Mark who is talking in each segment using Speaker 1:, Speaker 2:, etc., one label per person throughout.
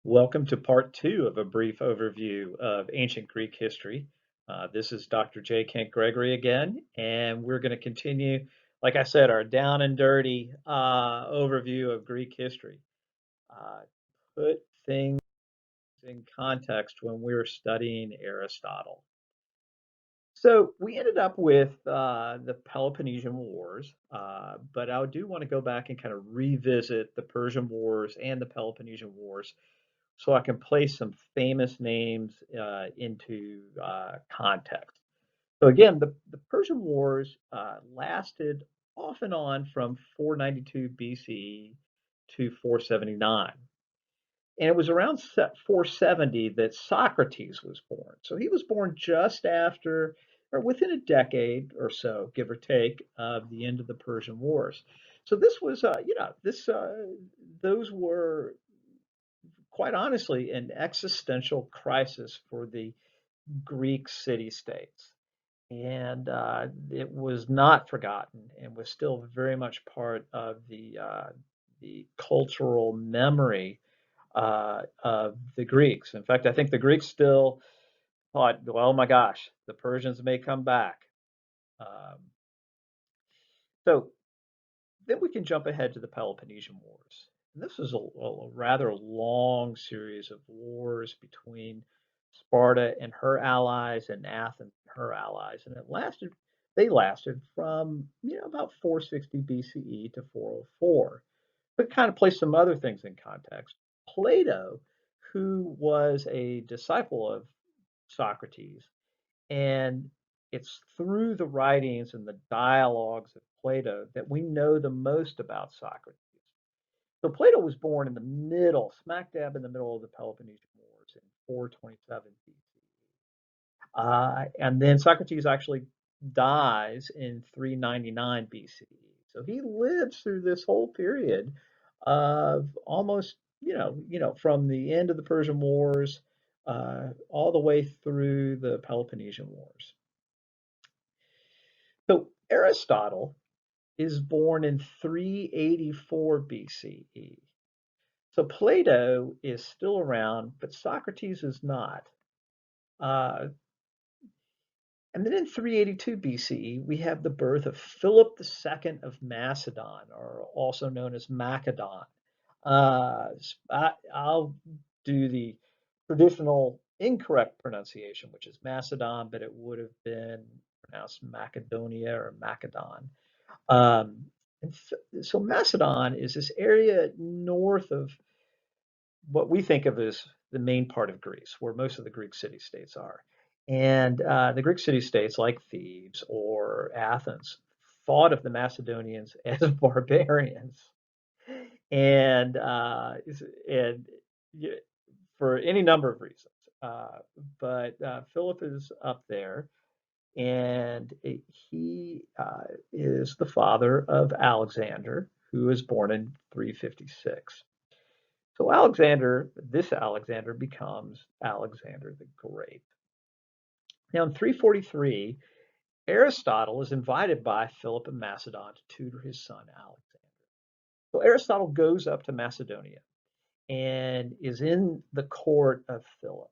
Speaker 1: Welcome to part two of a brief overview of ancient Greek history. This is Dr. J. Kent Gregory again, and we're going to continue, like I said, our down and dirty overview of Greek history. Uh, put things in context when we were studying Aristotle. So we ended up with the Peloponnesian Wars, but I do want to go back and kind of revisit the Persian Wars and the Peloponnesian Wars so I can place some famous names into context. So again, the Persian Wars lasted off and on from 492 BCE to 479. And it was around 470 that Socrates was born. So he was born just after, or within a decade or so, give or take, of the end of the Persian Wars. So this was, those were quite honestly an existential crisis for the Greek city-states. And it was not forgotten and was still very much part of the cultural memory of the Greeks. In fact, I think the Greeks still thought, well, oh my gosh, the Persians may come back. Um, so then we can jump ahead to the Peloponnesian Wars. And this is a rather long series of wars between Sparta and her allies and Athens and her allies. And they lasted from, about 460 BCE to 404. But kind of place some other things in context. Plato, who was a disciple of Socrates, and it's through the writings and the dialogues of Plato that we know the most about Socrates. So Plato was born in the middle, smack dab in the middle of the Peloponnesian Wars in 427 BC. And then Socrates actually dies in 399 BCE. So he lives through this whole period of almost, from the end of the Persian Wars all the way through the Peloponnesian Wars. So Aristotle is born in 384 BCE. So Plato is still around, but Socrates is not. Uh, and then in 382 BCE, we have the birth of Philip II of Macedon, or also known as Macedon. I'll do the traditional incorrect pronunciation, which is Macedon, but it would have been pronounced Macedonia or Macedon. Um, so Macedon is this area north of what we think of as the main part of Greece, where most of the Greek city-states are. And the Greek city-states, like Thebes or Athens, thought of the Macedonians as barbarians, and for any number of reasons. But Philip is up there, and he is the father of Alexander, who was born in 356. So this Alexander becomes Alexander the Great. Now in 343, Aristotle is invited by Philip of Macedon to tutor his son Alexander. So Aristotle goes up to Macedonia and is in the court of Philip.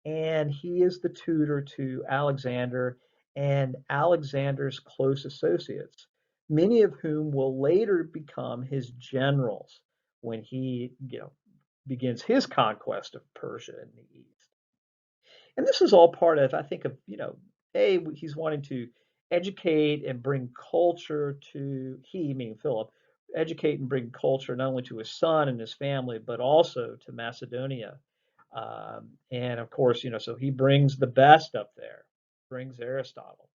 Speaker 1: And he is the tutor to Alexander and Alexander's close associates, many of whom will later become his generals when he, begins his conquest of Persia in the east. And this is all part of, I think, of, he's wanting to educate and bring culture to, meaning Philip, educate and bring culture not only to his son and his family, but also to Macedonia. And of course, so he brings the best up there, brings Aristotle.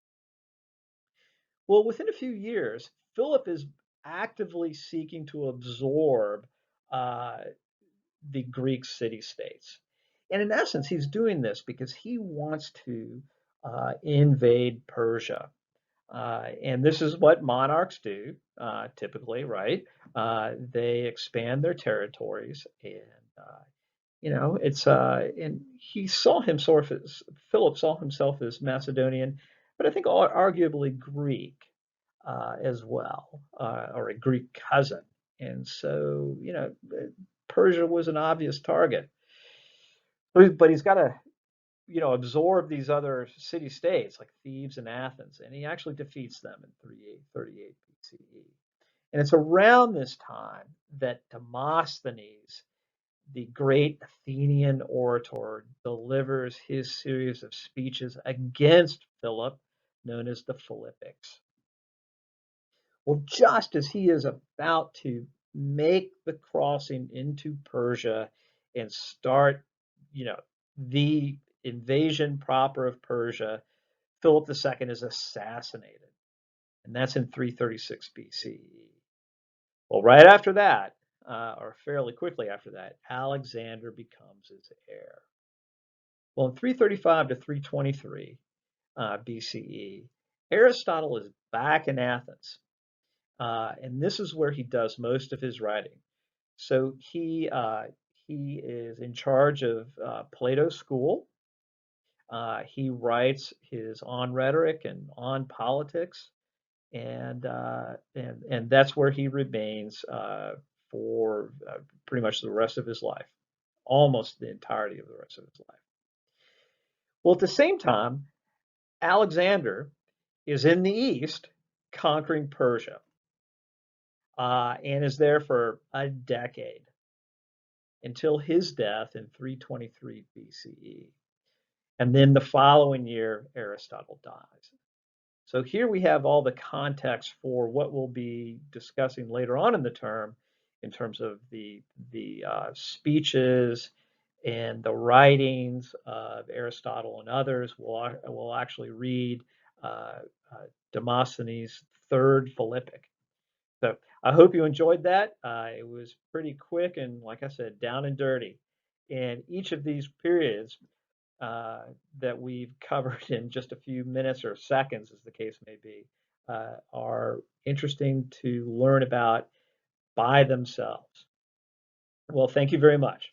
Speaker 1: Well, within a few years, Philip is actively seeking to absorb the Greek city-states. And in essence, he's doing this because he wants to invade Persia. And this is what monarchs do typically, right? They expand their territories, and and he saw himself as Philip saw himself as Macedonian, but I think arguably Greek as well, or a Greek cousin. And so, Persia was an obvious target. but he's got to, absorb these other city states like Thebes and Athens, and he actually defeats them in 38 BCE. And it's around this time that Demosthenes, the great Athenian orator, delivers his series of speeches against Philip, known as the Philippics. Well, just as he is about to make the crossing into Persia and start, the invasion proper of Persia, Philip II is assassinated, and that's in 336 BCE. Well, right after that, or fairly quickly after that, Alexander becomes his heir. Well, in 335 to 323 BCE, Aristotle is back in Athens, and this is where he does most of his writing. So he is in charge of Plato's school. He writes his On Rhetoric and On Politics, and that's where he remains for pretty much the rest of his life, almost the entirety of the rest of his life. Well, at the same time, Alexander is in the east conquering Persia, and is there for a decade until his death in 323 BCE. And then the following year, Aristotle dies. So here we have all the context for what we'll be discussing later on in the term, in terms of the speeches and the writings of Aristotle and others. We'll actually read uh, Demosthenes' third Philippic. So I hope you enjoyed that. It was pretty quick and, like I said, down and dirty. And each of these periods uh, that we've covered in just a few minutes or seconds, as the case may be, are interesting to learn about by themselves. Well, thank you very much.